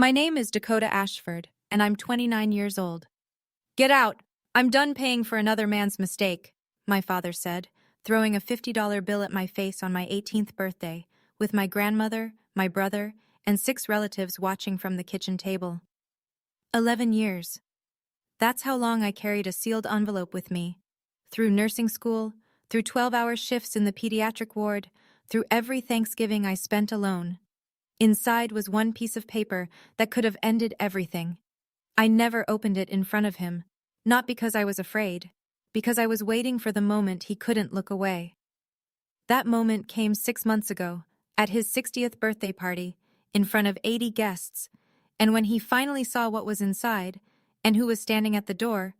My name is Dakota Ashford, and I'm 29 years old. Get out! I'm done paying for another man's mistake, my father said, throwing a $50 bill at my face on my 18th birthday, with my grandmother, my brother, and 6 relatives watching from the kitchen table. 11 years. That's how long I carried a sealed envelope with me. Through nursing school, through 12-hour shifts in the pediatric ward, through every Thanksgiving I spent alone. Inside was one piece of paper that could have ended everything. I never opened it in front of him, not because I was afraid, because I was waiting for the moment he couldn't look away. That moment came 6 months ago, at his 60th birthday party, in front of 80 guests, and when he finally saw what was inside, and who was standing at the door,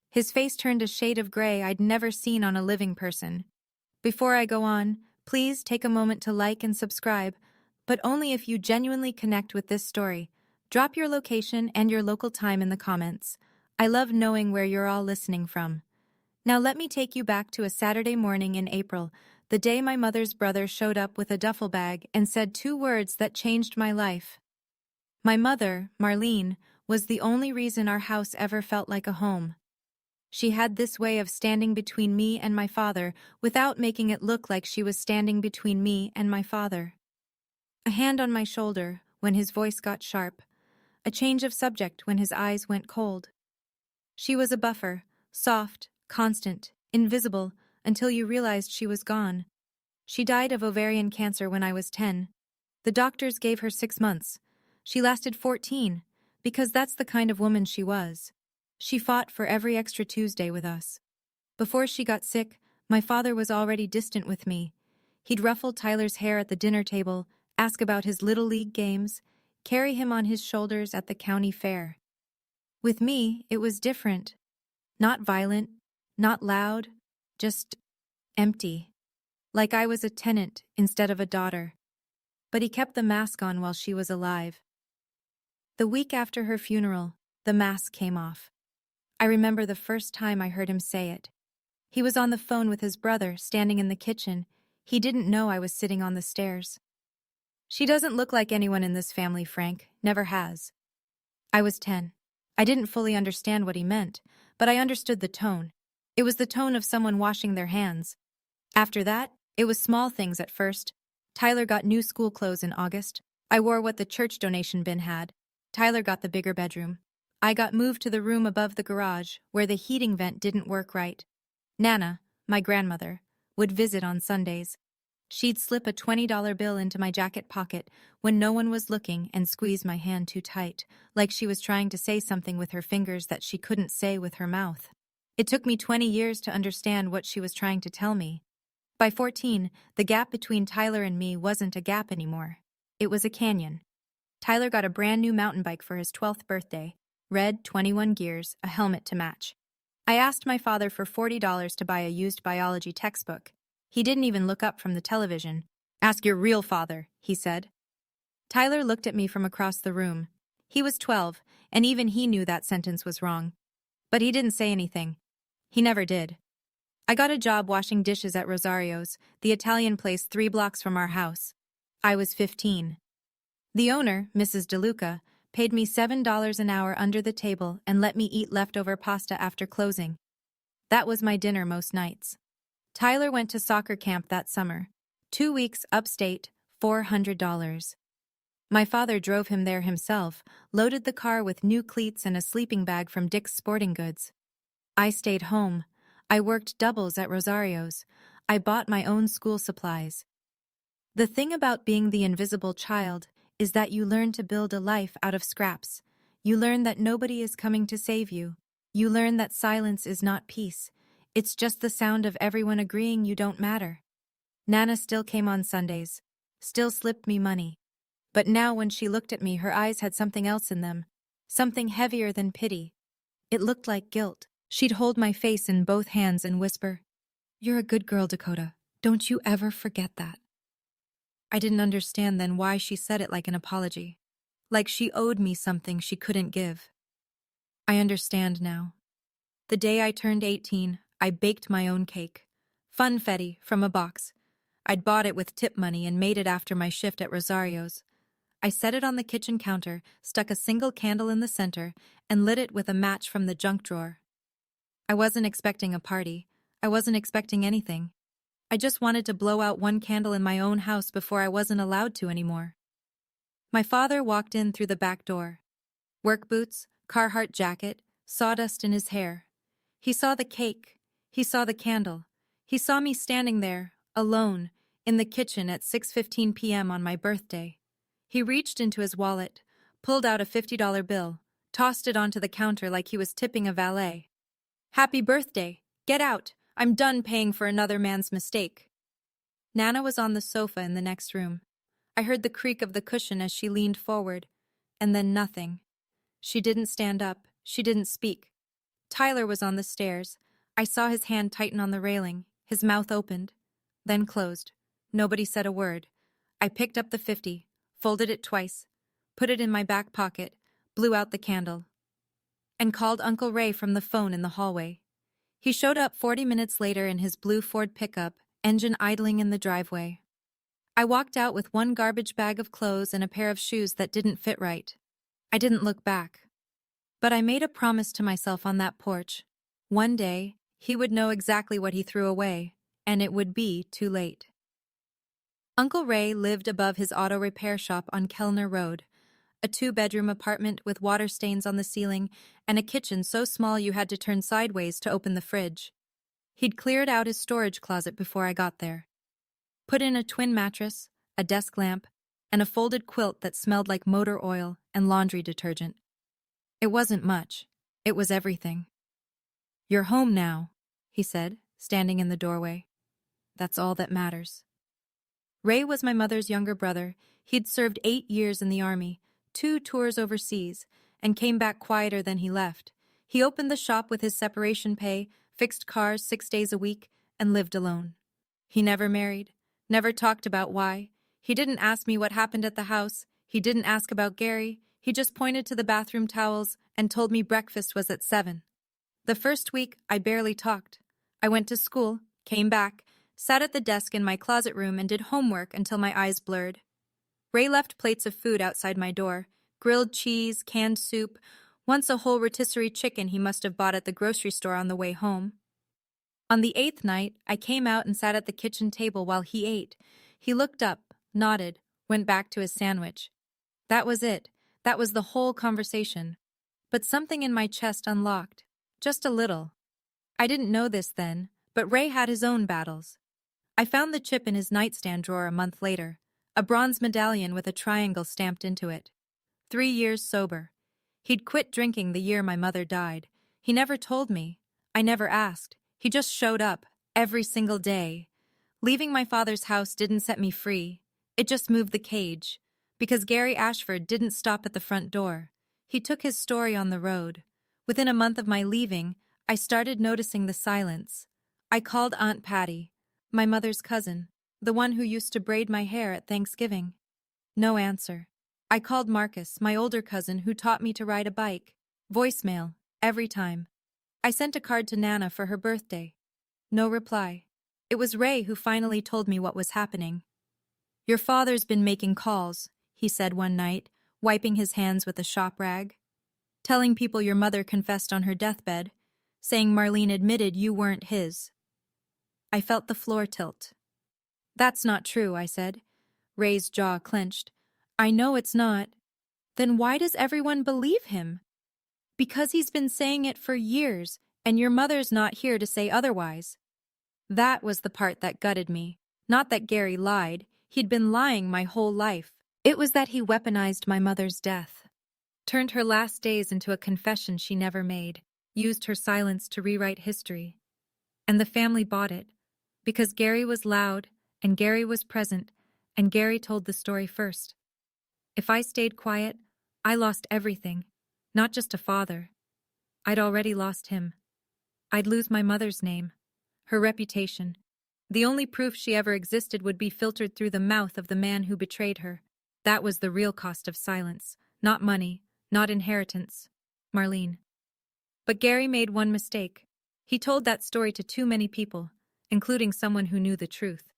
his face turned a shade of gray I'd never seen on a living person. Before I go on, please take a moment to like and subscribe, but only if you genuinely connect with this story. Drop your location and your local time in the comments. I love knowing where you're all listening from. Now let me take you back to a Saturday morning in April, the day my mother's brother showed up with a duffel bag and said 2 words that changed my life. My mother, Marlene, was the only reason our house ever felt like a home. She had this way of standing between me and my father without making it look like she was standing between me and my father. A hand on my shoulder when his voice got sharp, a change of subject when his eyes went cold. She was a buffer, soft, constant, invisible, until you realized she was gone. She died of ovarian cancer when I was 10. The doctors gave her 6 months. She lasted 14, because that's the kind of woman she was. She fought for every extra Tuesday with us. Before she got sick, my father was already distant with me. He'd ruffle Tyler's hair at the dinner table, ask about his Little League games, carry him on his shoulders at the county fair. With me, it was different. Not violent, not loud, just empty. Like I was a tenant instead of a daughter. But he kept the mask on while she was alive. The week after her funeral, the mask came off. I remember the first time I heard him say it. He was on the phone with his brother, standing in the kitchen. He didn't know I was sitting on the stairs. She doesn't look like anyone in this family, Frank. Never has. I was 10. I didn't fully understand what he meant, but I understood the tone. It was the tone of someone washing their hands. After that, it was small things at first. Tyler got new school clothes in August. I wore what the church donation bin had. Tyler got the bigger bedroom. I got moved to the room above the garage, where the heating vent didn't work right. Nana, my grandmother, would visit on Sundays. She'd slip a $20 bill into my jacket pocket when no one was looking and squeeze my hand too tight, like she was trying to say something with her fingers that she couldn't say with her mouth. It took me 20 years to understand what she was trying to tell me. By 14, the gap between Tyler and me wasn't a gap anymore. It was a canyon. Tyler got a brand new mountain bike for his 12th birthday, red, 21 gears, a helmet to match. I asked my father for $40 to buy a used biology textbook. He didn't even look up from the television. "Ask your real father," he said. Tyler looked at me from across the room. He was 12, and even he knew that sentence was wrong. But he didn't say anything. He never did. I got a job washing dishes at Rosario's, the Italian place 3 blocks from our house. I was 15. The owner, Mrs. DeLuca, paid me $7 an hour under the table and let me eat leftover pasta after closing. That was my dinner most nights. Tyler went to soccer camp that summer. 2 weeks upstate, $400. My father drove him there himself, loaded the car with new cleats and a sleeping bag from Dick's Sporting Goods. I stayed home. I worked doubles at Rosario's. I bought my own school supplies. The thing about being the invisible child is that you learn to build a life out of scraps. You learn that nobody is coming to save you. You learn that silence is not peace. It's just the sound of everyone agreeing you don't matter. Nana still came on Sundays, still slipped me money. But now when she looked at me, her eyes had something else in them, something heavier than pity. It looked like guilt. She'd hold my face in both hands and whisper, "You're a good girl, Dakota. Don't you ever forget that." I didn't understand then why she said it like an apology, like she owed me something she couldn't give. I understand now. The day I turned 18, I baked my own cake. Funfetti, from a box. I'd bought it with tip money and made it after my shift at Rosario's. I set it on the kitchen counter, stuck a single candle in the center, and lit it with a match from the junk drawer. I wasn't expecting a party. I wasn't expecting anything. I just wanted to blow out one candle in my own house before I wasn't allowed to anymore. My father walked in through the back door. Work boots, Carhartt jacket, sawdust in his hair. He saw the cake. He saw the candle. He saw me standing there, alone, in the kitchen at 6:15 p.m. on my birthday. He reached into his wallet, pulled out a $50 bill, tossed it onto the counter like he was tipping a valet. "Happy birthday! Get out! I'm done paying for another man's mistake." Nana was on the sofa in the next room. I heard the creak of the cushion as she leaned forward, and then nothing. She didn't stand up. She didn't speak. Tyler was on the stairs. I saw his hand tighten on the railing. His mouth opened, then closed. Nobody said a word. I picked up the 50, folded it twice, put it in my back pocket, blew out the candle, and called Uncle Ray from the phone in the hallway. He showed up 40 minutes later in his blue Ford pickup, engine idling in the driveway. I walked out with one garbage bag of clothes and a pair of shoes that didn't fit right. I didn't look back. But I made a promise to myself on that porch. One day, he would know exactly what he threw away, and it would be too late. Uncle Ray lived above his auto repair shop on Kellner Road, a 2-bedroom apartment with water stains on the ceiling and a kitchen so small you had to turn sideways to open the fridge. He'd cleared out his storage closet before I got there. Put in a twin mattress, a desk lamp, and a folded quilt that smelled like motor oil and laundry detergent. It wasn't much. It was everything. "You're home now," he said, standing in the doorway. "That's all that matters." Ray was my mother's younger brother. He'd served 8 years in the army, 2 tours overseas, and came back quieter than he left. He opened the shop with his separation pay, fixed cars 6 days a week, and lived alone. He never married, never talked about why. He didn't ask me what happened at the house. He didn't ask about Gary. He just pointed to the bathroom towels and told me breakfast was at 7. The first week, I barely talked. I went to school, came back, sat at the desk in my closet room and did homework until my eyes blurred. Ray left plates of food outside my door, grilled cheese, canned soup, once a whole rotisserie chicken he must have bought at the grocery store on the way home. On the 8th night, I came out and sat at the kitchen table while he ate. He looked up, nodded, went back to his sandwich. That was it. That was the whole conversation. But something in my chest unlocked. Just a little. I didn't know this then, but Ray had his own battles. I found the chip in his nightstand drawer a month later, a bronze medallion with a triangle stamped into it. 3 years sober. He'd quit drinking the year my mother died. He never told me. I never asked. He just showed up, every single day. Leaving my father's house didn't set me free. It just moved the cage. Because Gary Ashford didn't stop at the front door. He took his story on the road. Within a month of my leaving, I started noticing the silence. I called Aunt Patty, my mother's cousin, the one who used to braid my hair at Thanksgiving. No answer. I called Marcus, my older cousin who taught me to ride a bike. Voicemail, every time. I sent a card to Nana for her birthday. No reply. It was Ray who finally told me what was happening. "Your father's been making calls," he said one night, wiping his hands with a shop rag. "Telling people your mother confessed on her deathbed, saying Marlene admitted you weren't his." I felt the floor tilt. "That's not true," I said. Ray's jaw clenched. "I know it's not." "Then why does everyone believe him?" "Because he's been saying it for years, and your mother's not here to say otherwise." That was the part that gutted me. Not that Gary lied. He'd been lying my whole life. It was that he weaponized my mother's death. Turned her last days into a confession she never made. Used her silence to rewrite history. And the family bought it. Because Gary was loud, and Gary was present, and Gary told the story first. If I stayed quiet, I lost everything. Not just a father. I'd already lost him. I'd lose my mother's name. Her reputation. The only proof she ever existed would be filtered through the mouth of the man who betrayed her. That was the real cost of silence. Not money, not inheritance. Marlene. But Gary made one mistake. He told that story to too many people, including someone who knew the truth.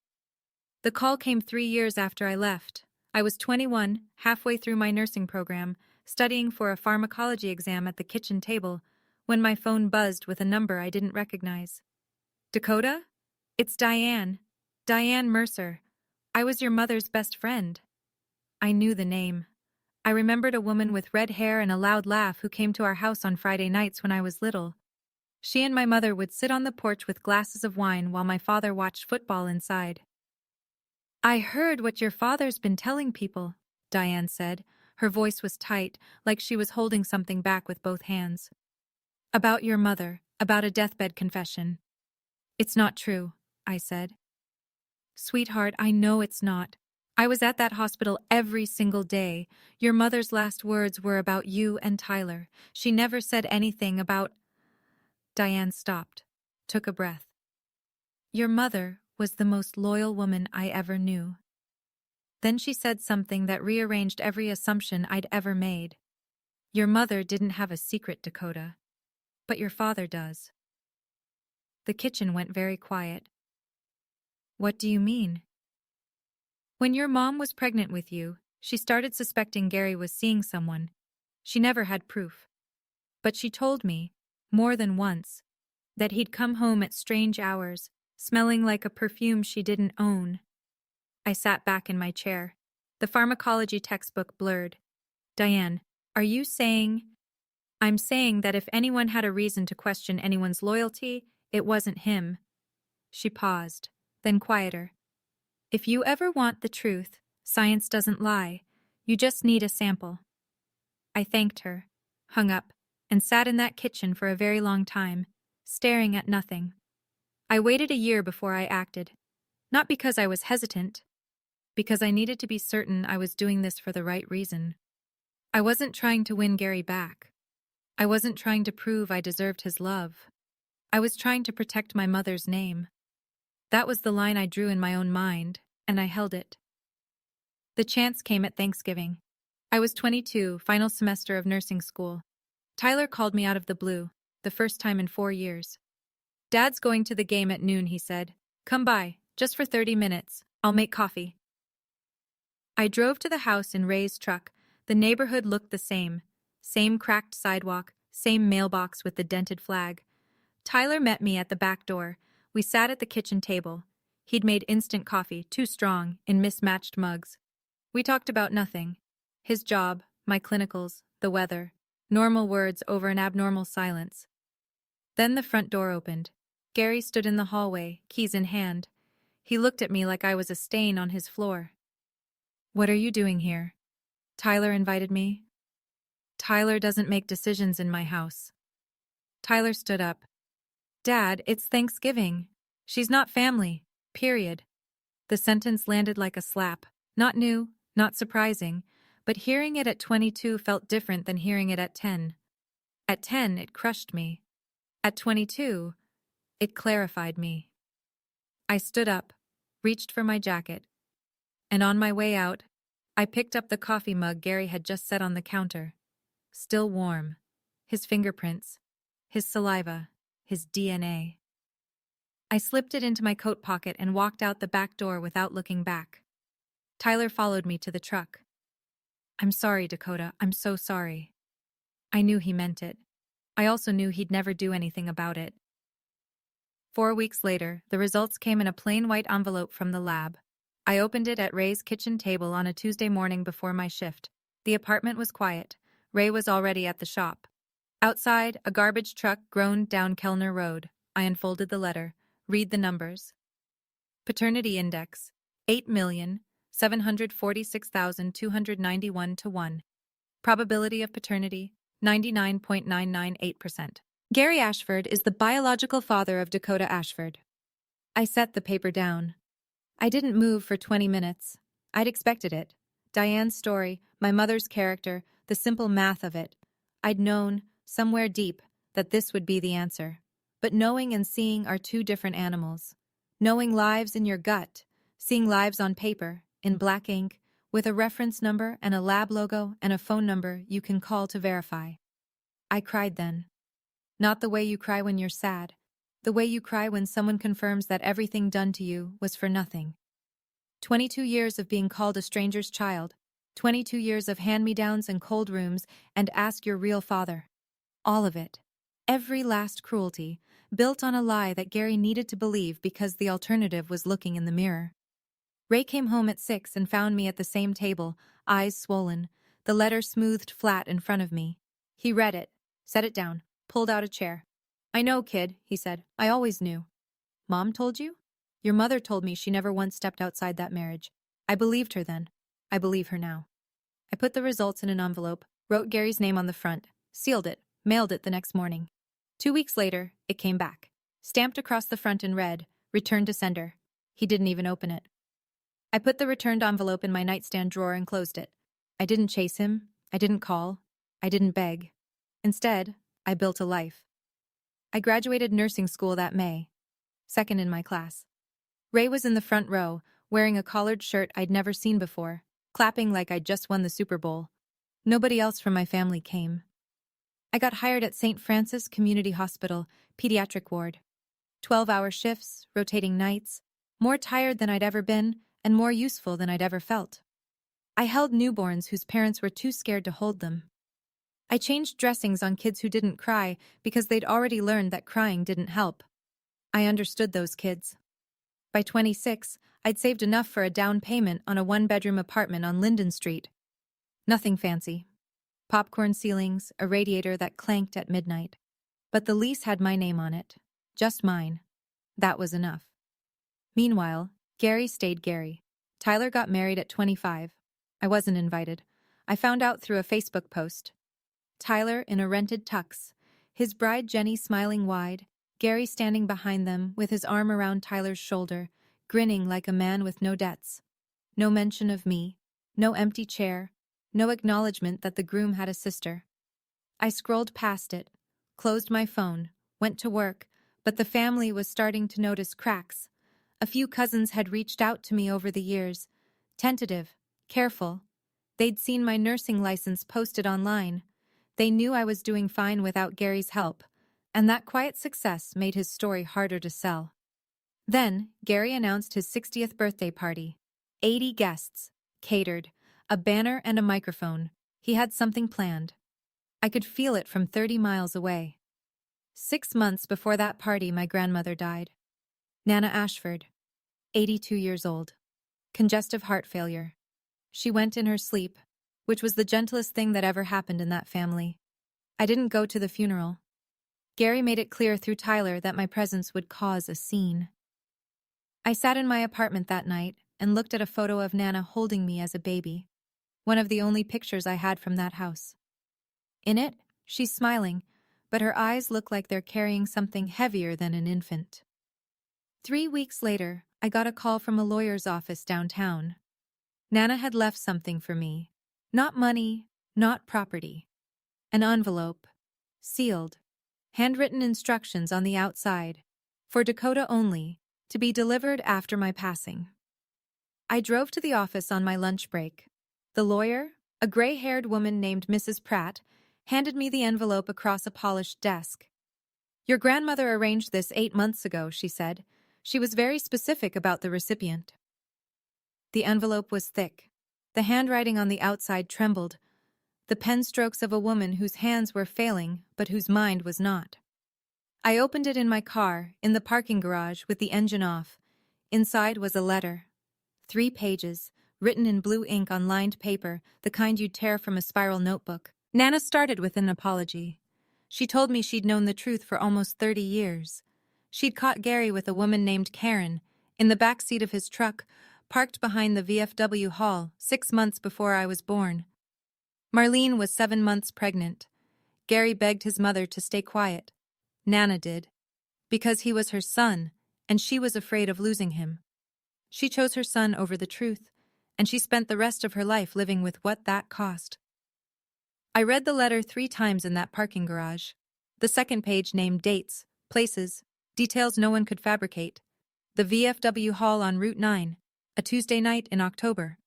The call came 3 years after I left. I was 21, halfway through my nursing program, studying for a pharmacology exam at the kitchen table, when my phone buzzed with a number I didn't recognize. Dakota? It's Diane. Diane Mercer. I was your mother's best friend. I knew the name. I remembered a woman with red hair and a loud laugh who came to our house on Friday nights when I was little. She and my mother would sit on the porch with glasses of wine while my father watched football inside. I heard what your father's been telling people, Diane said. Her voice was tight, like she was holding something back with both hands. About your mother, about a deathbed confession. It's not true, I said. Sweetheart, I know it's not. I was at that hospital every single day. Your mother's last words were about you and Tyler. She never said anything about... Diane stopped, took a breath. Your mother was the most loyal woman I ever knew. Then she said something that rearranged every assumption I'd ever made. Your mother didn't have a secret, Dakota. But your father does. The kitchen went very quiet. What do you mean? When your mom was pregnant with you, she started suspecting Gary was seeing someone. She never had proof. But she told me, more than once, that he'd come home at strange hours, smelling like a perfume she didn't own. I sat back in my chair. The pharmacology textbook blurred. Diane, are you saying... I'm saying that if anyone had a reason to question anyone's loyalty, it wasn't him. She paused, then quieter. If you ever want the truth, science doesn't lie. You just need a sample. I thanked her, hung up, and sat in that kitchen for a very long time, staring at nothing. I waited a year before I acted. Not because I was hesitant, because I needed to be certain I was doing this for the right reason. I wasn't trying to win Gary back. I wasn't trying to prove I deserved his love. I was trying to protect my mother's name. That was the line I drew in my own mind, and I held it. The chance came at Thanksgiving. I was 22, final semester of nursing school. Tyler called me out of the blue, the first time in 4 years. Dad's going to the game at noon, he said. Come by, just for 30 minutes. I'll make coffee. I drove to the house in Ray's truck. The neighborhood looked the same. Same cracked sidewalk, same mailbox with the dented flag. Tyler met me at the back door. We sat at the kitchen table. He'd made instant coffee, too strong, in mismatched mugs. We talked about nothing. His job, my clinicals, the weather. Normal words over an abnormal silence. Then the front door opened. Gary stood in the hallway, keys in hand. He looked at me like I was a stain on his floor. What are you doing here? Tyler invited me. Tyler doesn't make decisions in my house. Tyler stood up. Dad, it's Thanksgiving. She's not family, period. The sentence landed like a slap. Not new, not surprising, but hearing it at 22 felt different than hearing it at 10. At 10, it crushed me. At 22, it clarified me. I stood up, reached for my jacket, and on my way out, I picked up the coffee mug Gary had just set on the counter. Still warm. His fingerprints, his saliva, his DNA. I slipped it into my coat pocket and walked out the back door without looking back. Tyler followed me to the truck. I'm sorry, Dakota. I'm so sorry. I knew he meant it. I also knew he'd never do anything about it. 4 weeks later, the results came in a plain white envelope from the lab. I opened it at Ray's kitchen table on a Tuesday morning before my shift. The apartment was quiet. Ray was already at the shop. Outside, a garbage truck groaned down Kellner Road. I unfolded the letter. Read the numbers. Paternity index, 8,746,291 to 1. Probability of paternity, 99.998%. Gary Ashford is the biological father of Dakota Ashford. I set the paper down. I didn't move for 20 minutes. I'd expected it. Diane's story, my mother's character, the simple math of it. I'd known, somewhere deep, that this would be the answer. But knowing and seeing are two different animals. Knowing lives in your gut, seeing lives on paper, in black ink, with a reference number and a lab logo and a phone number you can call to verify. I cried then. Not the way you cry when you're sad, the way you cry when someone confirms that everything done to you was for nothing. 22 years of being called a stranger's child. 22 years of hand-me-downs and cold rooms and ask your real father. All of it. Every last cruelty, built on a lie that Gary needed to believe because the alternative was looking in the mirror. Ray came home at 6 and found me at the same table, eyes swollen, the letter smoothed flat in front of me. He read it, set it down, pulled out a chair. "I know, kid," he said. "I always knew." "Mom told you?" "Your mother told me she never once stepped outside that marriage. I believed her then. I believe her now." I put the results in an envelope, wrote Gary's name on the front, sealed it, mailed it the next morning. 2 weeks later, it came back. Stamped across the front in red, "Returned to sender." He didn't even open it. I put the returned envelope in my nightstand drawer and closed it. I didn't chase him. I didn't call. I didn't beg. Instead, I built a life. I graduated nursing school that May, second in my class. Ray was in the front row, wearing a collared shirt I'd never seen before, clapping like I'd just won the Super Bowl. Nobody else from my family came. I got hired at St. Francis Community Hospital, pediatric ward. 12-hour shifts, rotating nights, more tired than I'd ever been, and more useful than I'd ever felt. I held newborns whose parents were too scared to hold them. I changed dressings on kids who didn't cry because they'd already learned that crying didn't help. I understood those kids. By 26, I'd saved enough for a down payment on a one-bedroom apartment on Linden Street. Nothing fancy. Popcorn ceilings, a radiator that clanked at midnight. But the lease had my name on it. Just mine. That was enough. Meanwhile, Gary stayed Gary. Tyler got married at 25. I wasn't invited. I found out through a Facebook post. Tyler in a rented tux, his bride Jenny smiling wide, Gary standing behind them with his arm around Tyler's shoulder, grinning like a man with no debts. No mention of me, no empty chair, no acknowledgement that the groom had a sister. I scrolled past it, closed my phone, went to work, but the family was starting to notice cracks. A few cousins had reached out to me over the years, tentative, careful. They'd seen my nursing license posted online. They knew I was doing fine without Gary's help, and that quiet success made his story harder to sell. Then, Gary announced his 60th birthday party. 80 guests, catered, a banner and a microphone. He had something planned. I could feel it from 30 miles away. 6 months before that party, my grandmother died. Nana Ashford, 82 years old. Congestive heart failure. She went in her sleep, which was the gentlest thing that ever happened in that family. I didn't go to the funeral. Gary made it clear through Tyler that my presence would cause a scene. I sat in my apartment that night and looked at a photo of Nana holding me as a baby, one of the only pictures I had from that house. In it, she's smiling, but her eyes look like they're carrying something heavier than an infant. 3 weeks later, I got a call from a lawyer's office downtown. Nana had left something for me. Not money, not property. An envelope, sealed, handwritten instructions on the outside, for Dakota only, to be delivered after my passing. I drove to the office on my lunch break. The lawyer, a gray-haired woman named Mrs. Pratt, handed me the envelope across a polished desk. "Your grandmother arranged this 8 months ago," she said. She was very specific about the recipient. The envelope was thick. The handwriting on the outside trembled, the pen strokes of a woman whose hands were failing but whose mind was not. I opened it in my car, in the parking garage, with the engine off. Inside was a letter. 3 pages, written in blue ink on lined paper, the kind you'd tear from a spiral notebook. Nana started with an apology. She told me she'd known the truth for almost 30 years. She'd caught Gary with a woman named Karen, in the back seat of his truck, parked behind the VFW hall 6 months before I was born. Marlene was 7 months pregnant. Gary begged his mother to stay quiet. Nana did. Because he was her son, and she was afraid of losing him. She chose her son over the truth, and she spent the rest of her life living with what that cost. I read the letter 3 times in that parking garage. The second page named dates, places, details no one could fabricate. The VFW hall on Route 9, a Tuesday night in October.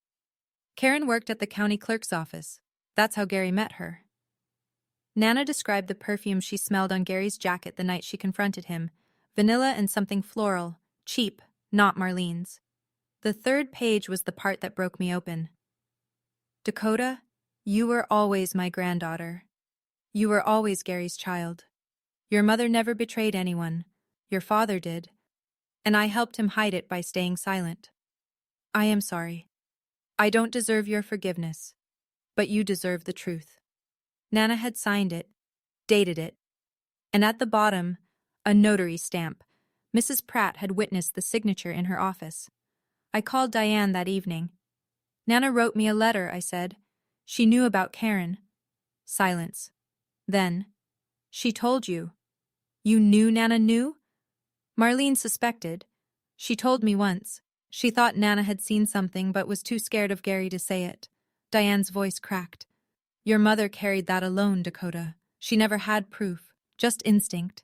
Karen worked at the county clerk's office. That's how Gary met her. Nana described the perfume she smelled on Gary's jacket the night she confronted him. Vanilla and something floral, cheap, not Marlene's. The third page was the part that broke me open. Dakota, you were always my granddaughter. You were always Gary's child. Your mother never betrayed anyone. Your father did. And I helped him hide it by staying silent. I am sorry. I don't deserve your forgiveness. But you deserve the truth. Nana had signed it, dated it, and at the bottom, a notary stamp. Mrs. Pratt had witnessed the signature in her office. I called Diane that evening. Nana wrote me a letter, I said. She knew about Karen. Silence. Then, she told you. You knew Nana knew? Marlene suspected. She told me once. She thought Nana had seen something but was too scared of Gary to say it. Diane's voice cracked. Your mother carried that alone, Dakota. She never had proof, just instinct.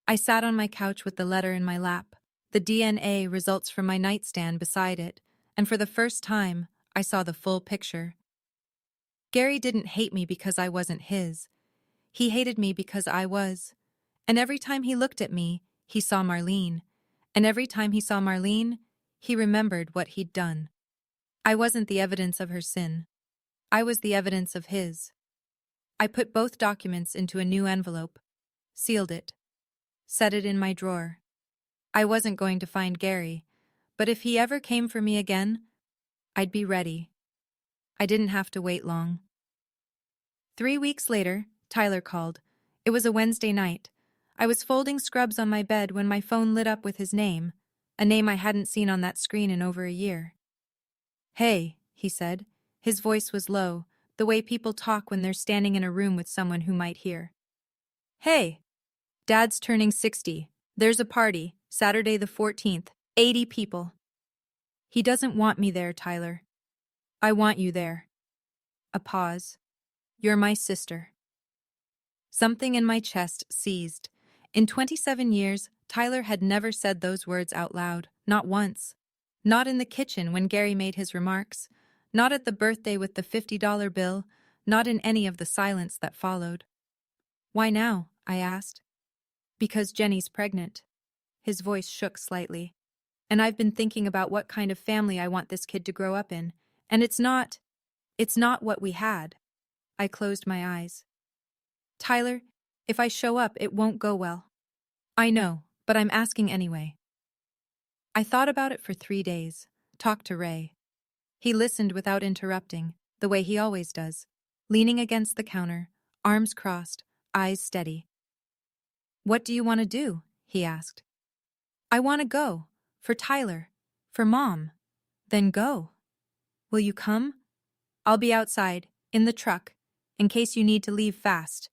I sat on my couch with the letter in my lap, the DNA results from my nightstand beside it, and for the first time, I saw the full picture. Gary didn't hate me because I wasn't his. He hated me because I was. And every time he looked at me, he saw Marlene. And every time he saw Marlene, he remembered what he'd done. I wasn't the evidence of her sin. I was the evidence of his. I put both documents into a new envelope, sealed it, set it in my drawer. I wasn't going to find Gary, but if he ever came for me again, I'd be ready. I didn't have to wait long. 3 weeks later, Tyler called. It was a Wednesday night. I was folding scrubs on my bed when my phone lit up with his name, a name I hadn't seen on that screen in over a year. Hey, he said. His voice was low, the way people talk when they're standing in a room with someone who might hear. Hey, Dad's turning 60. There's a party, Saturday the 14th, 80 people. He doesn't want me there, Tyler. I want you there. A pause. You're my sister. Something in my chest seized. In 27 years, Tyler had never said those words out loud, not once. Not in the kitchen when Gary made his remarks, not at the birthday with the $50 bill, not in any of the silence that followed. Why now? I asked. Because Jenny's pregnant. His voice shook slightly. And I've been thinking about what kind of family I want this kid to grow up in. And it's not what we had. I closed my eyes. Tyler, if I show up, it won't go well. I know, but I'm asking anyway. I thought about it for 3 days, talked to Ray. He listened without interrupting, the way he always does, leaning against the counter, arms crossed, eyes steady. What do you want to do? He asked. I want to go. For Tyler. For Mom. Then go. Will you come? I'll be outside, in the truck, in case you need to leave fast.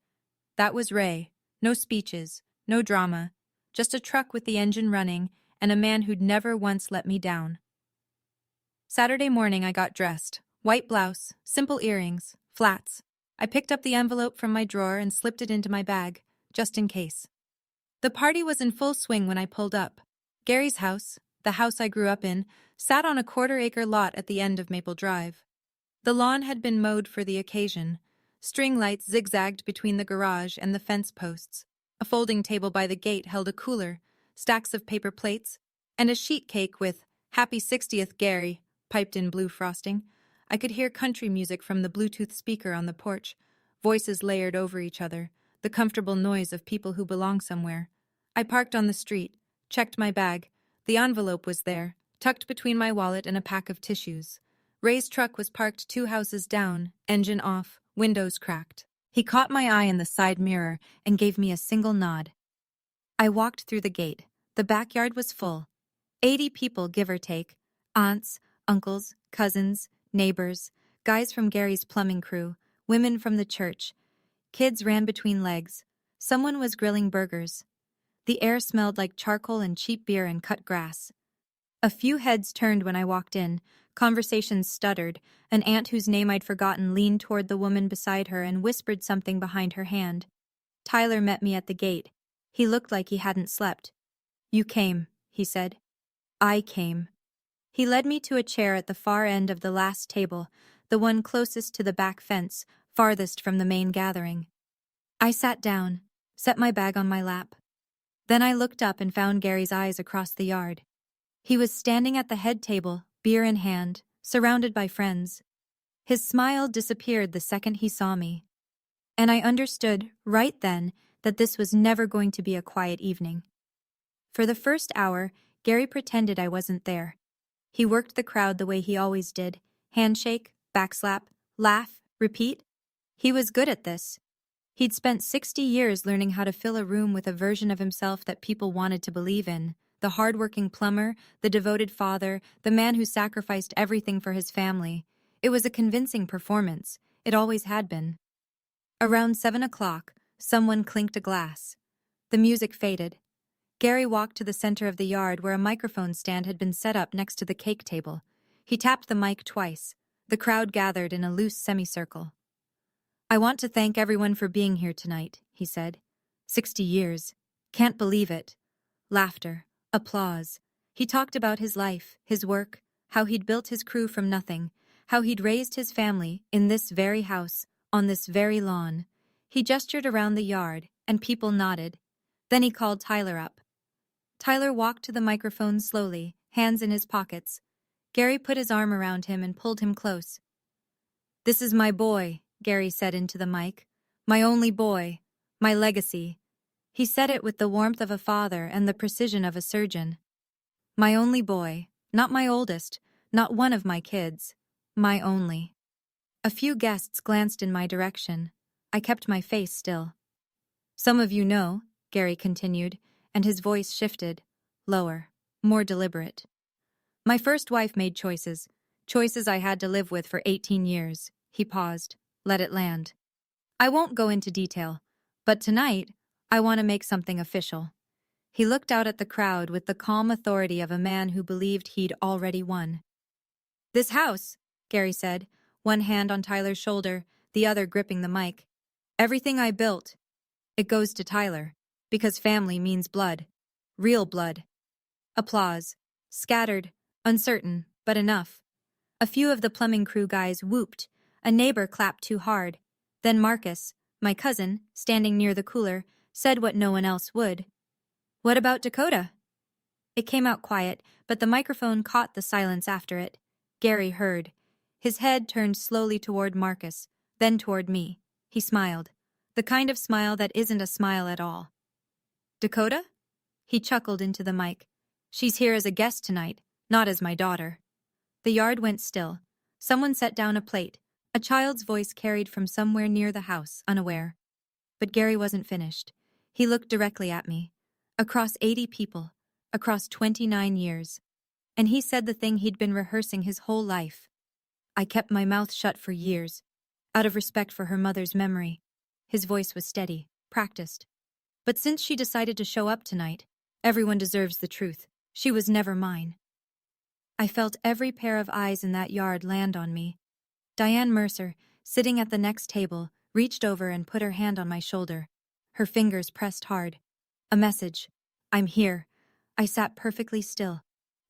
That was Ray. No speeches, no drama, just a truck with the engine running and a man who'd never once let me down. Saturday morning I got dressed. White blouse, simple earrings, flats. I picked up the envelope from my drawer and slipped it into my bag, just in case. The party was in full swing when I pulled up. Gary's house, the house I grew up in, sat on a quarter-acre lot at the end of Maple Drive. The lawn had been mowed for the occasion. String lights zigzagged between the garage and the fence posts. A folding table by the gate held a cooler, stacks of paper plates, and a sheet cake with "Happy 60th, Gary" piped in blue frosting. I could hear country music from the Bluetooth speaker on the porch, voices layered over each other, the comfortable noise of people who belong somewhere. I parked on the street, checked my bag. The envelope was there, tucked between my wallet and a pack of tissues. Ray's truck was parked 2 houses down, engine off, windows cracked. He caught my eye in the side mirror and gave me a single nod. I walked through the gate. The backyard was full. 80 people, give or take. Aunts, uncles, cousins, neighbors, guys from Gary's plumbing crew, women from the church. Kids ran between legs. Someone was grilling burgers. The air smelled like charcoal and cheap beer and cut grass. A few heads turned when I walked in. Conversations stuttered. An aunt whose name I'd forgotten leaned toward the woman beside her and whispered something behind her hand. Tyler met me at the gate. He looked like he hadn't slept. You came, he said. I came. He led me to a chair at the far end of the last table, the one closest to the back fence, farthest from the main gathering. I sat down, set my bag on my lap. Then I looked up and found Gary's eyes across the yard. He was standing at the head table, beer in hand, surrounded by friends. His smile disappeared the second he saw me. And I understood, right then, that this was never going to be a quiet evening. For the first hour, Gary pretended I wasn't there. He worked the crowd the way he always did. Handshake, backslap, laugh, repeat. He was good at this. He'd spent 60 years learning how to fill a room with a version of himself that people wanted to believe in. The hard-working plumber, the devoted father, the man who sacrificed everything for his family. It was a convincing performance. It always had been. Around 7 o'clock, someone clinked a glass. The music faded. Gary walked to the center of the yard where a microphone stand had been set up next to the cake table. He tapped the mic twice. The crowd gathered in a loose semicircle. "I want to thank everyone for being here tonight," he said. 60 years. Can't believe it. Laughter. Applause. He talked about his life, his work, how he'd built his crew from nothing, how he'd raised his family in this very house, on this very lawn. He gestured around the yard, and people nodded. Then he called Tyler up. Tyler walked to the microphone slowly, hands in his pockets. Gary put his arm around him and pulled him close. "This is my boy," Gary said into the mic. "My only boy. My legacy." He said it with the warmth of a father and the precision of a surgeon. My only boy, not my oldest, not one of my kids. My only. A few guests glanced in my direction. I kept my face still. "Some of you know," Gary continued, and his voice shifted, lower, more deliberate. "My first wife made choices I had to live with for 18 years. He paused, let it land. "I won't go into detail, but tonight, I want to make something official." He looked out at the crowd with the calm authority of a man who believed he'd already won. "This house," Gary said, one hand on Tyler's shoulder, the other gripping the mic. "Everything I built, it goes to Tyler, because family means blood. Real blood." Applause. Scattered, uncertain, but enough. A few of the plumbing crew guys whooped. A neighbor clapped too hard. Then Marcus, my cousin, standing near the cooler, said what no one else would. "What about Dakota?" It came out quiet, but the microphone caught the silence after it. Gary heard. His head turned slowly toward Marcus, then toward me. He smiled. The kind of smile that isn't a smile at all. "Dakota?" He chuckled into the mic. "She's here as a guest tonight, not as my daughter." The yard went still. Someone set down a plate. A child's voice carried from somewhere near the house, unaware. But Gary wasn't finished. He looked directly at me. Across 80 people. Across 29 years. And he said the thing he'd been rehearsing his whole life. "I kept my mouth shut for years, out of respect for her mother's memory." His voice was steady, practiced. "But since she decided to show up tonight, everyone deserves the truth. She was never mine." I felt every pair of eyes in that yard land on me. Diane Mercer, sitting at the next table, reached over and put her hand on my shoulder. Her fingers pressed hard. A message. "I'm here." I sat perfectly still.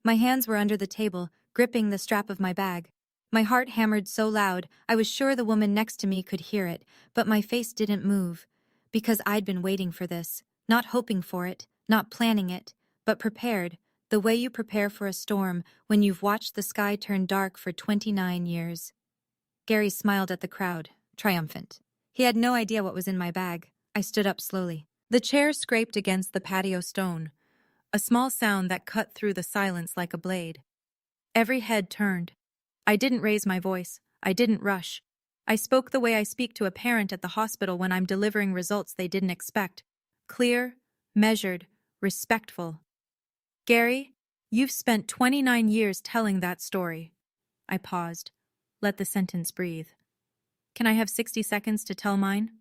My hands were under the table, gripping the strap of my bag. My heart hammered so loud, I was sure the woman next to me could hear it, but my face didn't move. Because I'd been waiting for this, not hoping for it, not planning it, but prepared, the way you prepare for a storm when you've watched the sky turn dark for 29 years. Gary smiled at the crowd, triumphant. He had no idea what was in my bag. I stood up slowly. The chair scraped against the patio stone, a small sound that cut through the silence like a blade. Every head turned. I didn't raise my voice. I didn't rush. I spoke the way I speak to a parent at the hospital when I'm delivering results they didn't expect. Clear, measured, respectful. "Gary, you've spent 29 years telling that story." I paused. Let the sentence breathe. "Can I have 60 seconds to tell mine?"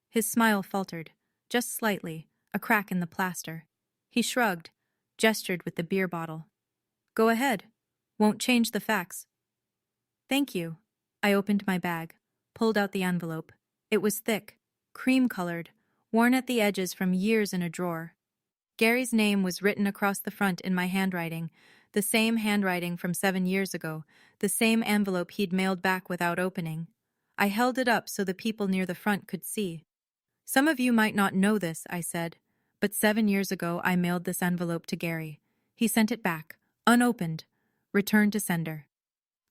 His smile faltered, just slightly, a crack in the plaster. He shrugged, gestured with the beer bottle. "Go ahead. Won't change the facts." "Thank you." I opened my bag, pulled out the envelope. It was thick, cream-colored, worn at the edges from years in a drawer. Gary's name was written across the front in my handwriting, the same handwriting from 7 years ago, the same envelope he'd mailed back without opening. I held it up so the people near the front could see. "Some of you might not know this," I said, "but 7 years ago I mailed this envelope to Gary. He sent it back, unopened, Return to sender.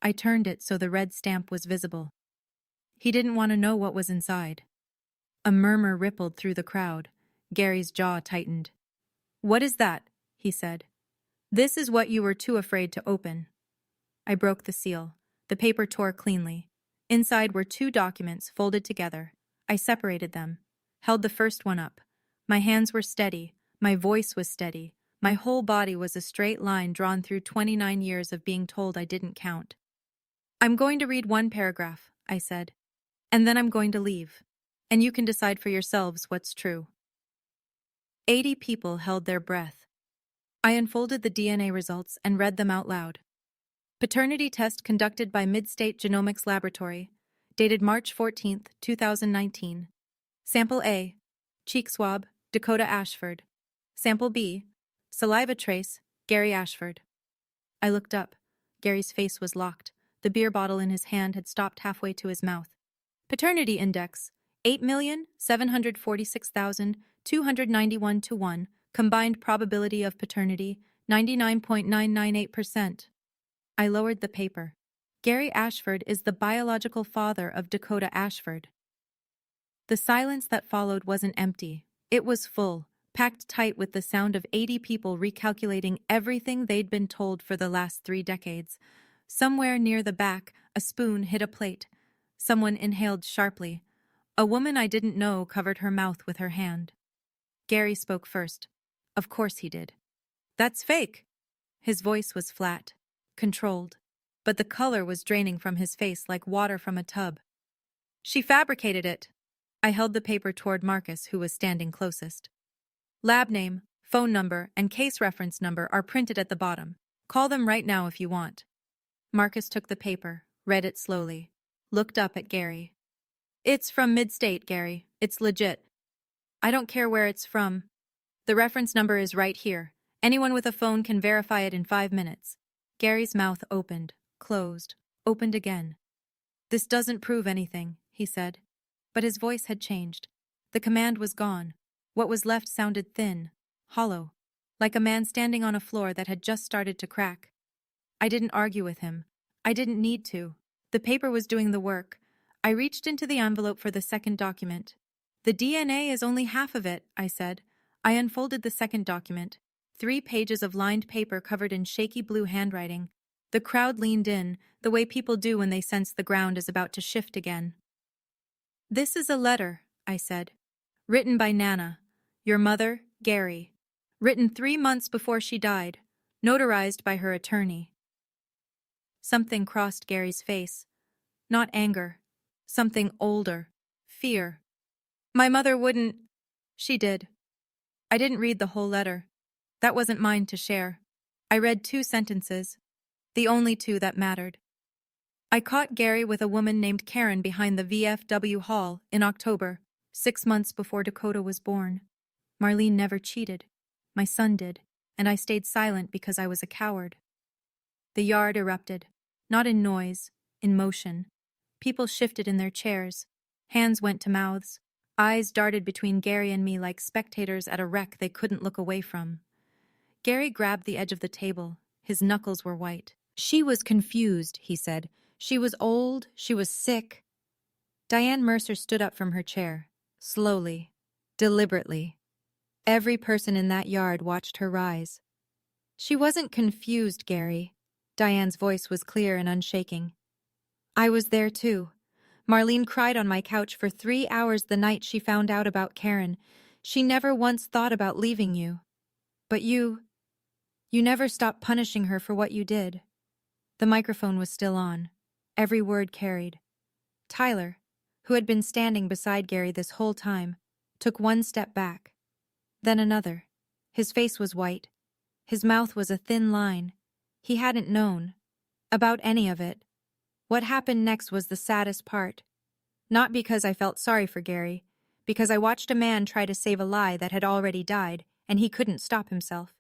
I turned it so the red stamp was visible. He didn't want to know what was inside. A murmur rippled through the crowd. Gary's jaw tightened. "What is that?" he said. "This is what you were too afraid to open." I broke the seal. The paper tore cleanly. Inside were two documents folded together. I separated them, held the first one up. My hands were steady. My voice was steady. My whole body was a straight line drawn through 29 years of being told I didn't count. "I'm going to read one paragraph," I said, "and then I'm going to leave. And you can decide for yourselves what's true." 80 people held their breath. I unfolded the DNA results and read them out loud. Paternity test conducted by Midstate Genomics Laboratory, dated March 14, 2019. Sample A, cheek swab, Dakota Ashford. Sample B, saliva trace, Gary Ashford. I looked up. Gary's face was locked. The beer bottle in his hand had stopped halfway to his mouth. Paternity index, 8,746,291 to 1. Combined probability of paternity, 99.998%. I lowered the paper. Gary Ashford is the biological father of Dakota Ashford. The silence that followed wasn't empty. It was full, packed tight with the sound of 80 people recalculating everything they'd been told for the last 3 decades. Somewhere near the back, a spoon hit a plate. Someone inhaled sharply. A woman I didn't know covered her mouth with her hand. Gary spoke first. Of course he did. "That's fake." His voice was flat, controlled, but the color was draining from his face like water from a tub. "She fabricated it." I held the paper toward Marcus, who was standing closest. "Lab name, phone number, and case reference number are printed at the bottom. Call them right now if you want." Marcus took the paper, read it slowly, looked up at Gary. "It's from Midstate, Gary. It's legit. I don't care where it's from. The reference number is right here. Anyone with a phone can verify it in 5 minutes." Gary's mouth opened, closed, opened again. "This doesn't prove anything," he said. But his voice had changed. The command was gone. What was left sounded thin, hollow, like a man standing on a floor that had just started to crack. I didn't argue with him. I didn't need to. The paper was doing the work. I reached into the envelope for the second document. "The DNA is only half of it," I said. I unfolded the second document. 3 pages of lined paper covered in shaky blue handwriting. The crowd leaned in, the way people do when they sense the ground is about to shift again. "This is a letter," I said. "Written by Nana, your mother, Gary. Written 3 months before she died. Notarized by her attorney." Something crossed Gary's face. Not anger. Something older. Fear. "My mother wouldn't—" "She did." I didn't read the whole letter. That wasn't mine to share. I read 2 sentences. The only 2 that mattered. "I caught Gary with a woman named Karen behind the VFW hall in October, 6 months before Dakota was born. Marlene never cheated. My son did, and I stayed silent because I was a coward." The yard erupted. Not in noise, in motion. People shifted in their chairs. Hands went to mouths. Eyes darted between Gary and me like spectators at a wreck they couldn't look away from. Gary grabbed the edge of the table. His knuckles were white. "She was confused," he said. "She was old. She was sick." Diane Mercer stood up from her chair. Slowly. Deliberately. Every person in that yard watched her rise. "She wasn't confused, Gary." Diane's voice was clear and unshaking. "I was there too. Marlene cried on my couch for 3 hours the night she found out about Karen. She never once thought about leaving you. But you never stopped punishing her for what you did." The microphone was still on. Every word carried. Tyler, who had been standing beside Gary this whole time, took 1 step back. Then another. His face was white. His mouth was a thin line. He hadn't known about any of it. What happened next was the saddest part. Not because I felt sorry for Gary, because I watched a man try to save a lie that had already died, and he couldn't stop himself.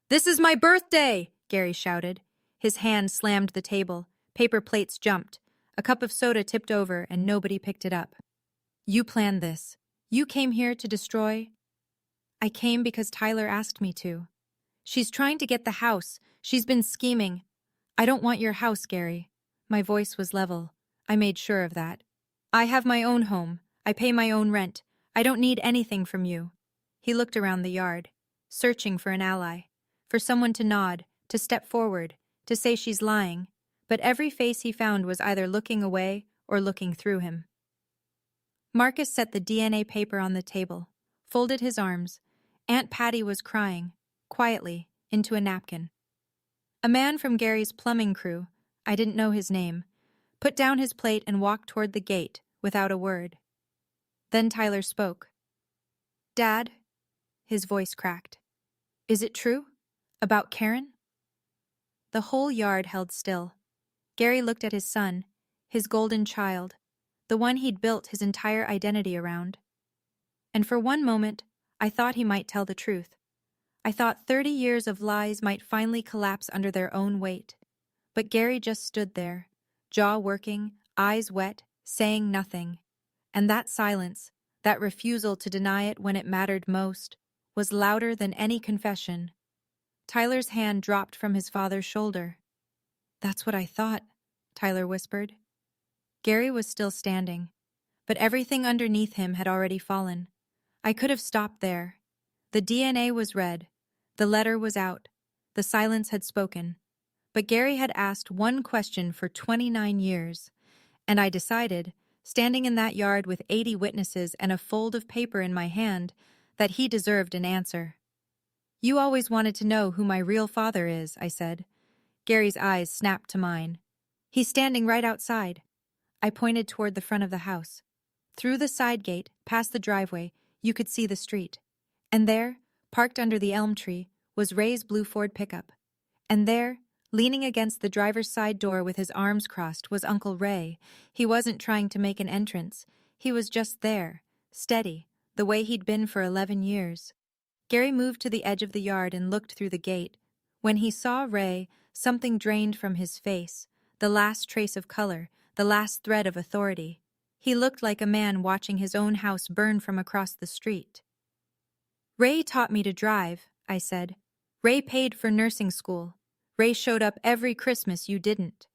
"This is my birthday!" Gary shouted. His hand slammed the table. Paper plates jumped. A cup of soda tipped over, and nobody picked it up. "You planned this. You came here to destroy—" "I came because Tyler asked me to. She's trying to get the house. She's been scheming. I don't want your house, Gary. My voice was level. I made sure of that. I have my own home. I pay my own rent. I don't need anything from you. He looked around the yard, searching for an ally, for someone to nod, to step forward, to say she's lying, but every face he found was either looking away or looking through him. Marcus set the DNA paper on the table, folded his arms. Aunt Patty was crying, quietly, into a napkin. A man from Gary's plumbing crew, I didn't know his name, put down his plate and walked toward the gate without a word. Then Tyler spoke. Dad, his voice cracked. Is it true? About Karen? The whole yard held still. Gary looked at his son, his golden child, the one he'd built his entire identity around. And for one moment, I thought he might tell the truth. I thought 30 years of lies might finally collapse under their own weight. But Gary just stood there, jaw working, eyes wet, saying nothing. And that silence, that refusal to deny it when it mattered most, was louder than any confession. Tyler's hand dropped from his father's shoulder. That's what I thought, Tyler whispered. Gary was still standing, but everything underneath him had already fallen. I could have stopped there. The DNA was red. The letter was out. The silence had spoken. But Gary had asked one question for 29 years, and I decided, standing in that yard with 80 witnesses and a fold of paper in my hand, that he deserved an answer. You always wanted to know who my real father is, I said. Gary's eyes snapped to mine. He's standing right outside. I pointed toward the front of the house. Through the side gate, past the driveway, you could see the street. And there, parked under the elm tree, was Ray's blue Ford pickup. And there, leaning against the driver's side door with his arms crossed, was Uncle Ray. He wasn't trying to make an entrance. He was just there, steady, the way he'd been for 11 years. Gary moved to the edge of the yard and looked through the gate. When he saw Ray, something drained from his face, the last trace of color, the last thread of authority. He looked like a man watching his own house burn from across the street. Ray taught me to drive, I said. Ray paid for nursing school. Ray showed up every Christmas you didn't.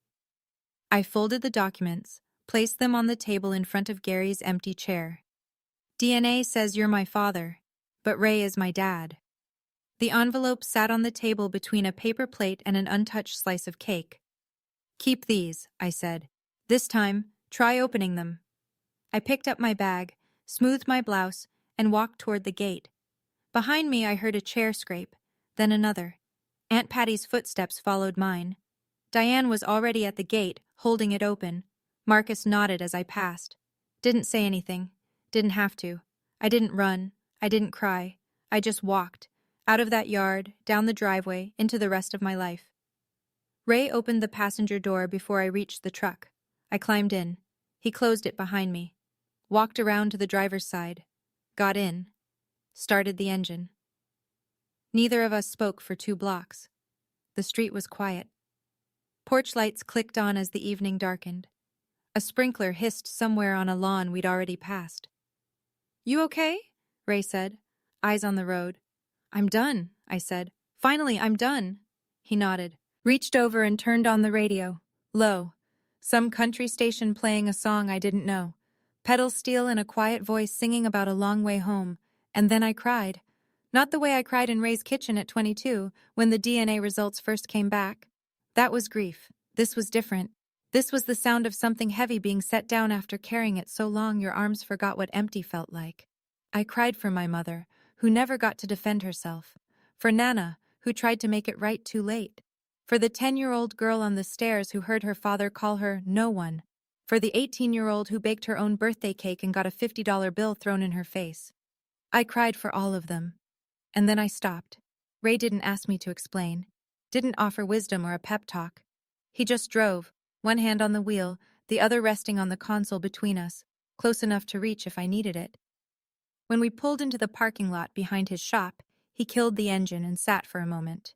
I folded the documents, placed them on the table in front of Gary's empty chair. DNA says you're my father, but Ray is my dad. The envelope sat on the table between a paper plate and an untouched slice of cake. Keep these, I said. This time, try opening them. I picked up my bag, smoothed my blouse, and walked toward the gate. Behind me I heard a chair scrape, then another. Aunt Patty's footsteps followed mine. Diane was already at the gate, holding it open. Marcus nodded as I passed. Didn't say anything. Didn't have to. I didn't run. I didn't cry. I just walked. Out of that yard, down the driveway, into the rest of my life. Ray opened the passenger door before I reached the truck. I climbed in. He closed it behind me. Walked around to the driver's side. Got in. Started the engine. Neither of us spoke for 2 blocks. The street was quiet. Porch lights clicked on as the evening darkened. A sprinkler hissed somewhere on a lawn we'd already passed. You okay? Ray said, eyes on the road. I'm done, I said. Finally, I'm done. He nodded, reached over and turned on the radio. Low. Some country station playing a song I didn't know. Pedal steel and a quiet voice singing about a long way home. And then I cried. Not the way I cried in Ray's kitchen at 22, when the DNA results first came back. That was grief. This was different. This was the sound of something heavy being set down after carrying it so long your arms forgot what empty felt like. I cried for my mother, who never got to defend herself. For Nana, who tried to make it right too late. For the 10-year-old girl on the stairs who heard her father call her no one. For the 18-year-old who baked her own birthday cake and got a $50 bill thrown in her face. I cried for all of them. And then I stopped. Ray didn't ask me to explain. Didn't offer wisdom or a pep talk. He just drove, one hand on the wheel, the other resting on the console between us, close enough to reach if I needed it. When we pulled into the parking lot behind his shop, he killed the engine and sat for a moment.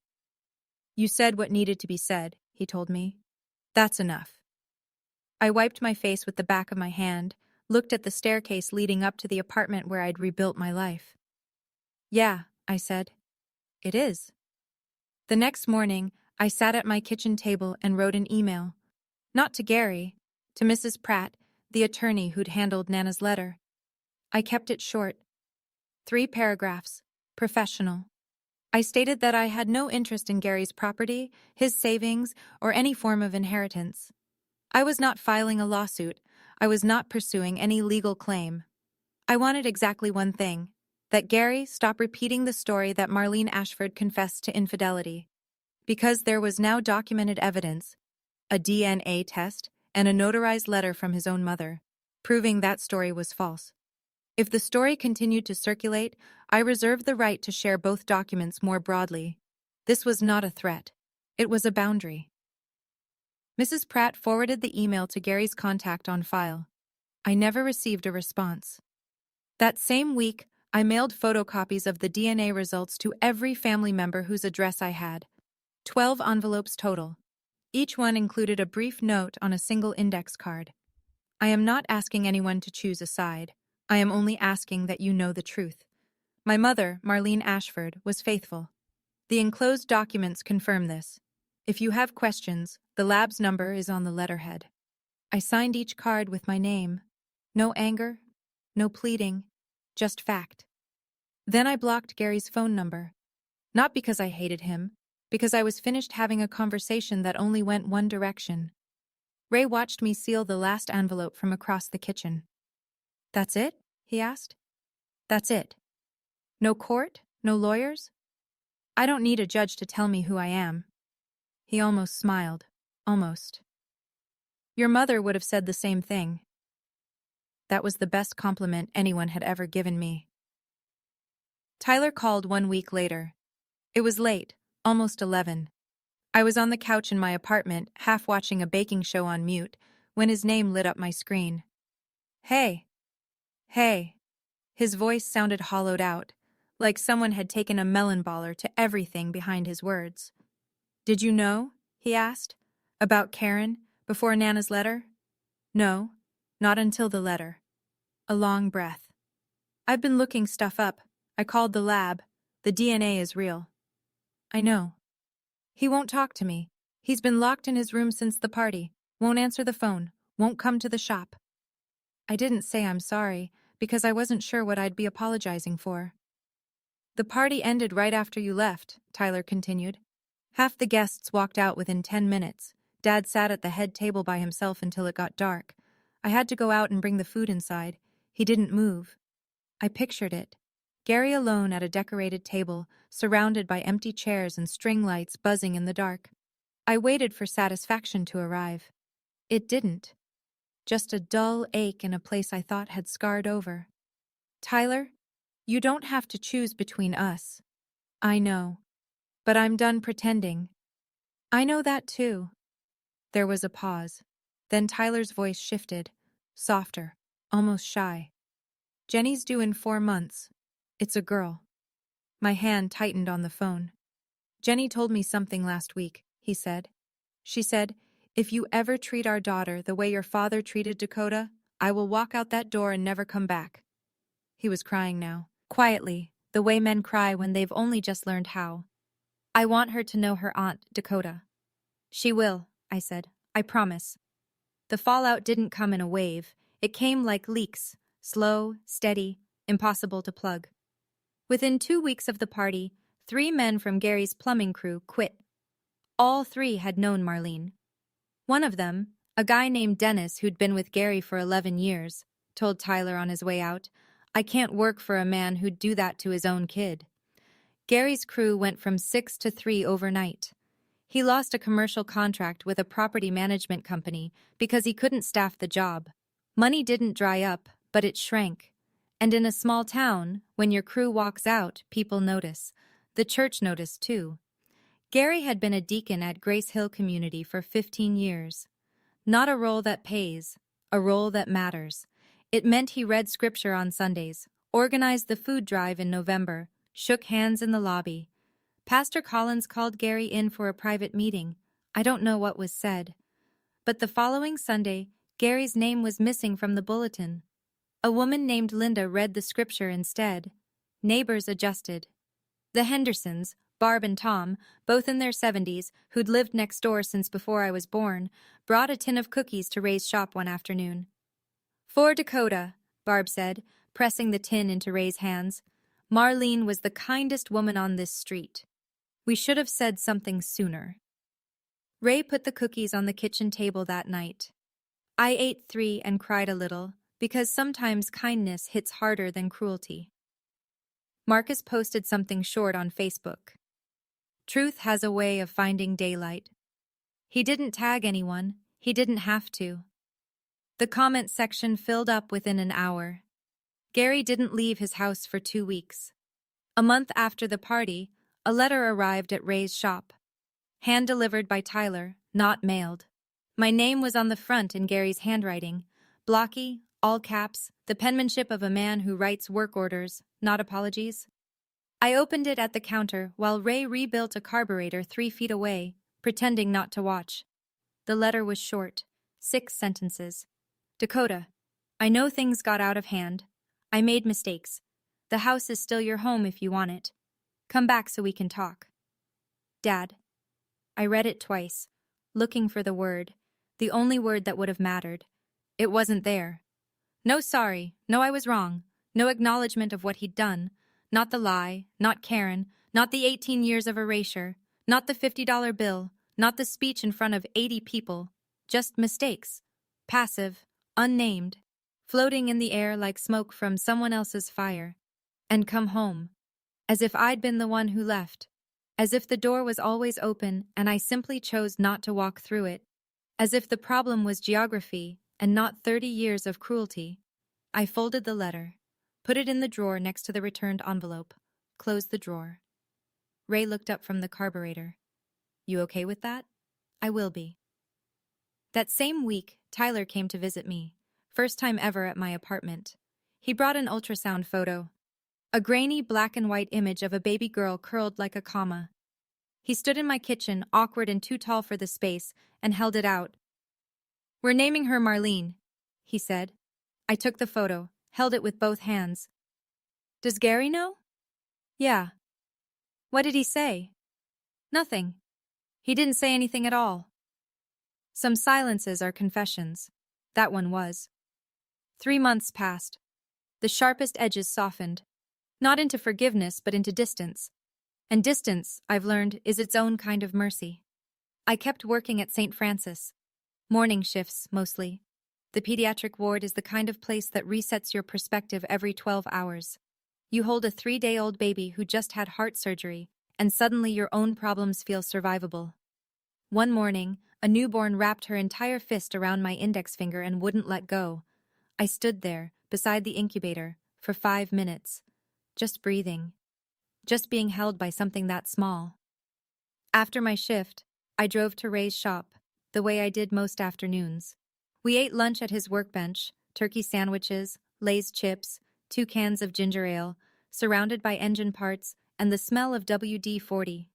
You said what needed to be said, he told me. That's enough. I wiped my face with the back of my hand, looked at the staircase leading up to the apartment where I'd rebuilt my life. Yeah, I said. It is. The next morning, I sat at my kitchen table and wrote an email. Not to Gary, to Mrs. Pratt, the attorney who'd handled Nana's letter. I kept it short. 3 paragraphs. Professional. I stated that I had no interest in Gary's property, his savings, or any form of inheritance. I was not filing a lawsuit. I was not pursuing any legal claim. I wanted exactly one thing: that Gary stop repeating the story that Marlene Ashford confessed to infidelity. Because there was now documented evidence, a DNA test, and a notarized letter from his own mother, proving that story was false. If the story continued to circulate, I reserved the right to share both documents more broadly. This was not a threat. It was a boundary. Mrs. Pratt forwarded the email to Gary's contact on file. I never received a response. That same week, I mailed photocopies of the DNA results to every family member whose address I had. 12 envelopes total. Each one included a brief note on a single index card. I am not asking anyone to choose a side. I am only asking that you know the truth. My mother, Marlene Ashford, was faithful. The enclosed documents confirm this. If you have questions, the lab's number is on the letterhead. I signed each card with my name. No anger, no pleading, just fact. Then I blocked Gary's phone number. Not because I hated him, because I was finished having a conversation that only went one direction. Ray watched me seal the last envelope from across the kitchen. "That's it?" he asked. "That's it. No court? No lawyers? I don't need a judge to tell me who I am." He almost smiled. Almost. "Your mother would have said the same thing." That was the best compliment anyone had ever given me. Tyler called 1 week later. It was late, almost 11. I was on the couch in my apartment, half watching a baking show on mute, when his name lit up my screen. "Hey. Hey." His voice sounded hollowed out, like someone had taken a melon baller to everything behind his words. "Did you know?" he asked. "About Karen, before Nana's letter?" "No, not until the letter." A long breath. "I've been looking stuff up. I called the lab. The DNA is real." "I know." "He won't talk to me. He's been locked in his room since the party. Won't answer the phone. Won't come to the shop." I didn't say I'm sorry, because I wasn't sure what I'd be apologizing for. "The party ended right after you left," Tyler continued. "Half the guests walked out within 10 minutes. Dad sat at the head table by himself until it got dark. I had to go out and bring the food inside. He didn't move." I pictured it. Gary alone at a decorated table, surrounded by empty chairs and string lights buzzing in the dark. I waited for satisfaction to arrive. It didn't. Just a dull ache in a place I thought had scarred over. "Tyler, you don't have to choose between us." "I know. But I'm done pretending." "I know that too." There was a pause. Then Tyler's voice shifted, softer, almost shy. "Jenny's due in 4 months. It's a girl." My hand tightened on the phone. "Jenny told me something last week," he said. "She said, 'If you ever treat our daughter the way your father treated Dakota, I will walk out that door and never come back.'" He was crying now, quietly, the way men cry when they've only just learned how. "I want her to know her aunt, Dakota." "She will," I said. "I promise." The fallout didn't come in a wave. It came like leaks, slow, steady, impossible to plug. Within 2 weeks of the party, 3 men from Gary's plumbing crew quit. All 3 had known Marlene. One of them, a guy named Dennis who'd been with Gary for 11 years, told Tyler on his way out, "I can't work for a man who'd do that to his own kid." Gary's crew went from 6 to 3 overnight. He lost a commercial contract with a property management company because he couldn't staff the job. Money didn't dry up, but it shrank. And in a small town, when your crew walks out, people notice. The church noticed too. Gary had been a deacon at Grace Hill Community for 15 years. Not a role that pays, a role that matters. It meant he read scripture on Sundays, organized the food drive in November, shook hands in the lobby. Pastor Collins called Gary in for a private meeting. I don't know what was said. But the following Sunday, Gary's name was missing from the bulletin. A woman named Linda read the scripture instead. Neighbors adjusted. The Hendersons, Barb and Tom, both in their 70s, who'd lived next door since before I was born, brought a tin of cookies to Ray's shop one afternoon. "For Dakota," Barb said, pressing the tin into Ray's hands. "Marlene was the kindest woman on this street. We should have said something sooner." Ray put the cookies on the kitchen table that night. I ate 3 and cried a little, because sometimes kindness hits harder than cruelty. Marcus posted something short on Facebook. Truth has a way of finding daylight. He didn't tag anyone, he didn't have to. The comment section filled up within an hour. Gary didn't leave his house for 2 weeks. A month after the party, a letter arrived at Ray's shop. Hand-delivered by Tyler, not mailed. My name was on the front in Gary's handwriting. Blocky, all caps, the penmanship of a man who writes work orders, not apologies. I opened it at the counter while Ray rebuilt a carburetor 3 feet away, pretending not to watch. The letter was short, 6 sentences. "Dakota, I know things got out of hand. I made mistakes. The house is still your home if you want it. Come back so we can talk. Dad." I read it twice, looking for the word, the only word that would have mattered. It wasn't there. No sorry, no I was wrong, no acknowledgement of what he'd done, not the lie, not Karen, not the 18 years of erasure, not the $50 bill, not the speech in front of 80 people, just mistakes, passive, unnamed, floating in the air like smoke from someone else's fire. And come home, as if I'd been the one who left, as if the door was always open and I simply chose not to walk through it, as if the problem was geography and not 30 years of cruelty. I folded the letter, put it in the drawer next to the returned envelope, closed the drawer. Ray looked up from the carburetor. "You okay with that?" "I will be." That same week, Tyler came to visit me, first time ever at my apartment. He brought an ultrasound photo, a grainy black and white image of a baby girl curled like a comma. He stood in my kitchen, awkward and too tall for the space, and held it out. "We're naming her Marlene," he said. I took the photo, held it with both hands. "Does Gary know?" "Yeah." "What did he say?" "Nothing. He didn't say anything at all." Some silences are confessions. That one was. 3 months passed. The sharpest edges softened. Not into forgiveness, but into distance. And distance, I've learned, is its own kind of mercy. I kept working at St. Francis. Morning shifts, mostly. The pediatric ward is the kind of place that resets your perspective every 12 hours. You hold a 3-day-old baby who just had heart surgery, and suddenly your own problems feel survivable. One morning, a newborn wrapped her entire fist around my index finger and wouldn't let go. I stood there, beside the incubator, for 5 minutes. Just breathing. Just being held by something that small. After my shift, I drove to Ray's shop, the way I did most afternoons. We ate lunch at his workbench, turkey sandwiches, Lay's chips, 2 cans of ginger ale, surrounded by engine parts and the smell of WD-40.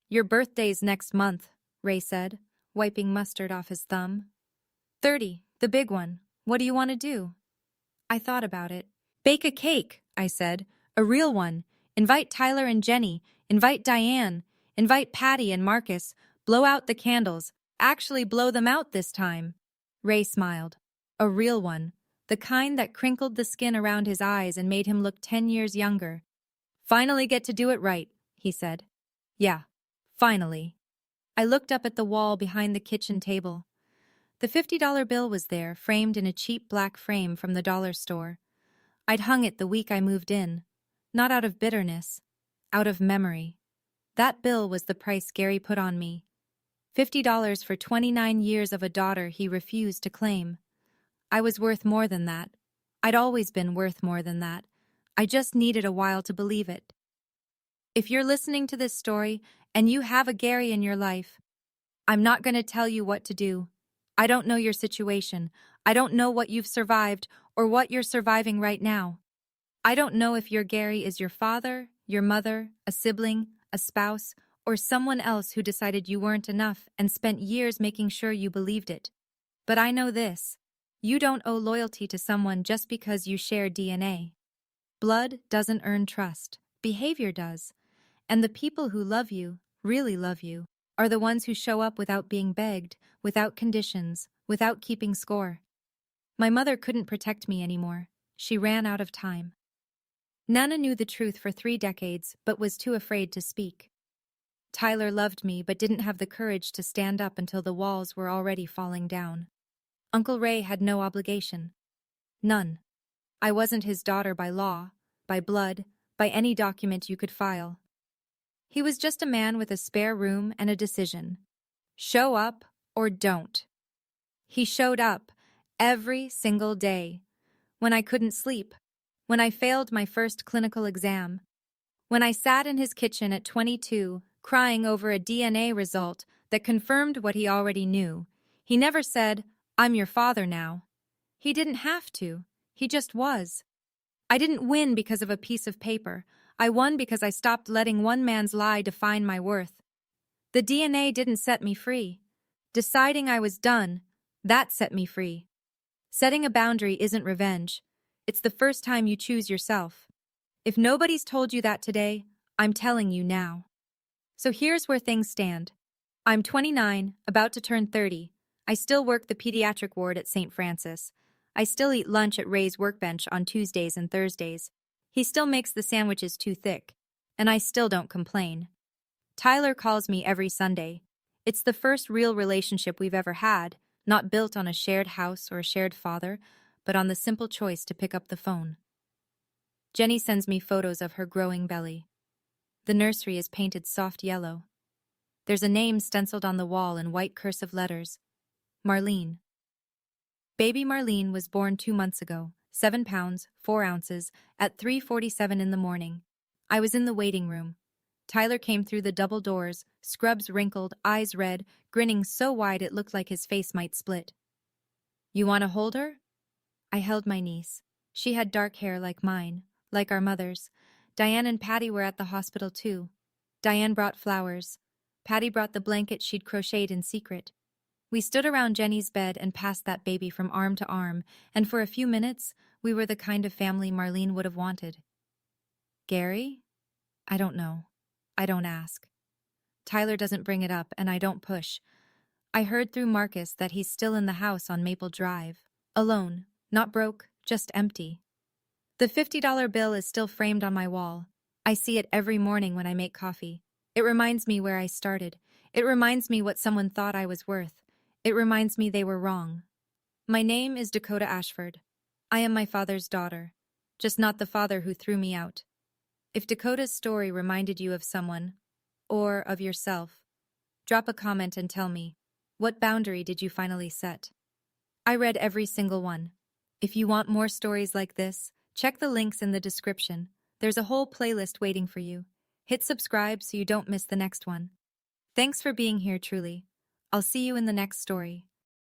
"Your birthday's next month," Ray said, wiping mustard off his thumb. 30, the big one. What do you want to do?" I thought about it. "Bake a cake," I said. "A real one. Invite Tyler and Jenny. Invite Diane. Invite Patty and Marcus. Blow out the candles. Actually blow them out this time." Ray smiled. "A real one. The kind that crinkled the skin around his eyes and made him look 10 years younger." "Finally get to do it right," he said. "Yeah, finally." I looked up at the wall behind the kitchen table. The $50 bill was there, framed in a cheap black frame from the dollar store. I'd hung it the week I moved in. Not out of bitterness. Out of memory. That bill was the price Gary put on me. $50 for 29 years of a daughter he refused to claim. I was worth more than that. I'd always been worth more than that. I just needed a while to believe it. If you're listening to this story and you have a Gary in your life, I'm not going to tell you what to do. I don't know your situation. I don't know what you've survived or what you're surviving right now. I don't know if your Gary is your father, your mother, a sibling, a spouse, or someone else who decided you weren't enough and spent years making sure you believed it. But I know this. You don't owe loyalty to someone just because you share DNA. Blood doesn't earn trust. Behavior does. And the people who love you, really love you, are the ones who show up without being begged, without conditions, without keeping score. My mother couldn't protect me anymore. She ran out of time. Nana knew the truth for 3 decades but was too afraid to speak. Tyler loved me but didn't have the courage to stand up until the walls were already falling down. Uncle Ray had no obligation. None. I wasn't his daughter by law, by blood, by any document you could file. He was just a man with a spare room and a decision. Show up or don't. He showed up every single day. When I couldn't sleep, when I failed my first clinical exam, when I sat in his kitchen at 22, crying over a DNA result that confirmed what he already knew. He never said, "I'm your father now." He didn't have to. He just was. I didn't win because of a piece of paper. I won because I stopped letting one man's lie define my worth. The DNA didn't set me free. Deciding I was done, that set me free. Setting a boundary isn't revenge. It's the first time you choose yourself. If nobody's told you that today, I'm telling you now. So here's where things stand. I'm 29, about to turn 30. I still work the pediatric ward at St. Francis. I still eat lunch at Ray's workbench on Tuesdays and Thursdays. He still makes the sandwiches too thick. And I still don't complain. Tyler calls me every Sunday. It's the first real relationship we've ever had, not built on a shared house or a shared father, but on the simple choice to pick up the phone. Jenny sends me photos of her growing belly. The nursery is painted soft yellow. There's a name stenciled on the wall in white cursive letters. Marlene. Baby Marlene was born 2 months ago, 7 pounds, 4 ounces, at 3:47 in the morning. I was in the waiting room. Tyler came through the double doors, scrubs wrinkled, eyes red, grinning so wide it looked like his face might split. "You want to hold her?" I held my niece. She had dark hair like mine, like our mother's. Diane and Patty were at the hospital too. Diane brought flowers. Patty brought the blanket she'd crocheted in secret. We stood around Jenny's bed and passed that baby from arm to arm, and for a few minutes, we were the kind of family Marlene would have wanted. Gary? I don't know. I don't ask. Tyler doesn't bring it up, and I don't push. I heard through Marcus that he's still in the house on Maple Drive. Alone. Not broke, just empty. The $50 bill is still framed on my wall. I see it every morning when I make coffee. It reminds me where I started. It reminds me what someone thought I was worth. It reminds me they were wrong. My name is Dakota Ashford. I am my father's daughter, just not the father who threw me out. If Dakota's story reminded you of someone, or of yourself, drop a comment and tell me, what boundary did you finally set? I read every single one. If you want more stories like this, check the links in the description. There's a whole playlist waiting for you. Hit subscribe so you don't miss the next one. Thanks for being here, truly. I'll see you in the next story.